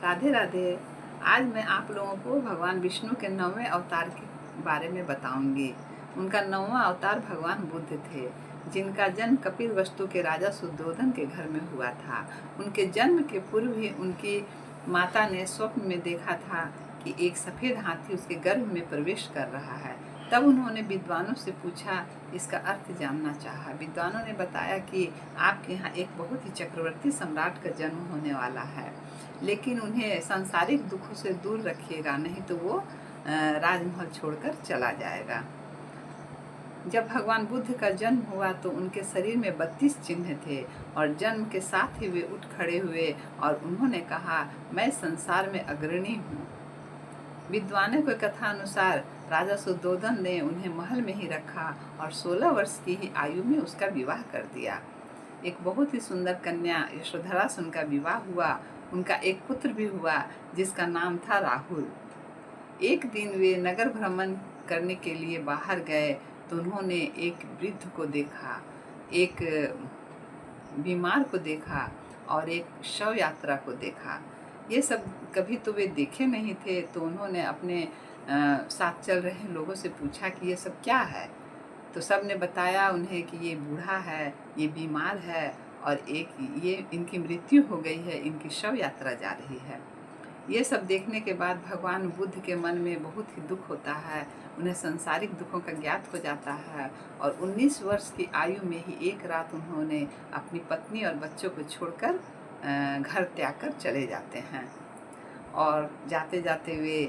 राधे राधे। आज मैं आप लोगों को भगवान विष्णु के 9वें अवतार के बारे में बताऊंगी। उनका 9वां अवतार भगवान बुद्ध थे, जिनका जन्म कपिलवस्तु के राजा शुद्धोधन के घर में हुआ था। उनके जन्म के पूर्व ही उनकी माता ने स्वप्न में देखा था कि एक सफ़ेद हाथी उसके गर्भ में प्रवेश कर रहा है। तब उन्होंने विद्वानों से पूछा, इसका अर्थ जानना चाहा। विद्वानों ने बताया कि आपके यहाँ एक बहुत ही चक्रवर्ती सम्राट का जन्म होने वाला है, लेकिन उन्हें सांसारिक दुखों से दूर रखिएगा, नहीं तो वो राजमहल छोड़कर चला जाएगा। जब भगवान बुद्ध का जन्म हुआ तो उनके शरीर में 32 चिन्ह थे और जन्म के साथ ही वे उठ खड़े हुए और उन्होंने कहा, मैं संसार में अग्रणी हूँ। विद्वानों की कथा अनुसार राजा शुद्धोधन ने उन्हें महल में ही रखा और 16 वर्ष की ही आयु में उसका विवाह कर दिया। एक बहुत ही सुंदर कन्या यशोधरा से उनका विवाह हुआ। उनका एक पुत्र भी हुआ जिसका नाम था राहुल। एक दिन वे नगर भ्रमण करने के लिए बाहर गए तो उन्होंने एक वृद्ध को देखा, एक बीमार को देखा और एक शव यात्रा को देखा। ये सब कभी तो वे देखे नहीं थे, तो उन्होंने अपने साथ चल रहे लोगों से पूछा कि ये सब क्या है। तो सब ने बताया उन्हें कि ये बूढ़ा है, ये बीमार है और एक ये इनकी मृत्यु हो गई है, इनकी शव यात्रा जा रही है। ये सब देखने के बाद भगवान बुद्ध के मन में बहुत ही दुख होता है, उन्हें संसारिक दुखों का ज्ञात हो जाता है और 19 वर्ष की आयु में ही एक रात उन्होंने अपनी पत्नी और बच्चों को छोड़कर घर त्याग कर चले जाते हैं। और जाते जाते वे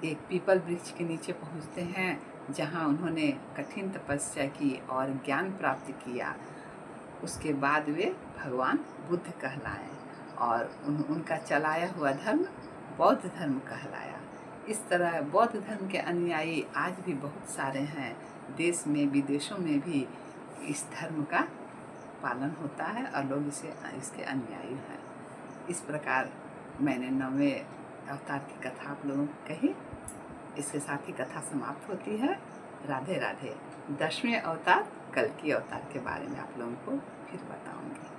एक पीपल वृक्ष के नीचे पहुंचते हैं, जहां उन्होंने कठिन तपस्या की और ज्ञान प्राप्त किया। उसके बाद वे भगवान बुद्ध कहलाए और उनका चलाया हुआ धर्म बौद्ध धर्म कहलाया। इस तरह बौद्ध धर्म के अनुयायी आज भी बहुत सारे हैं। देश में विदेशों में भी इस धर्म का पालन होता है और लोग इसके अनुयायी हैं। इस प्रकार मैंने 9वें अवतार की कथा आप लोगों को कही। इसके साथ ही कथा समाप्त होती है। राधे राधे। 10वें अवतार कल्कि अवतार के बारे में आप लोगों को फिर बताऊंगी।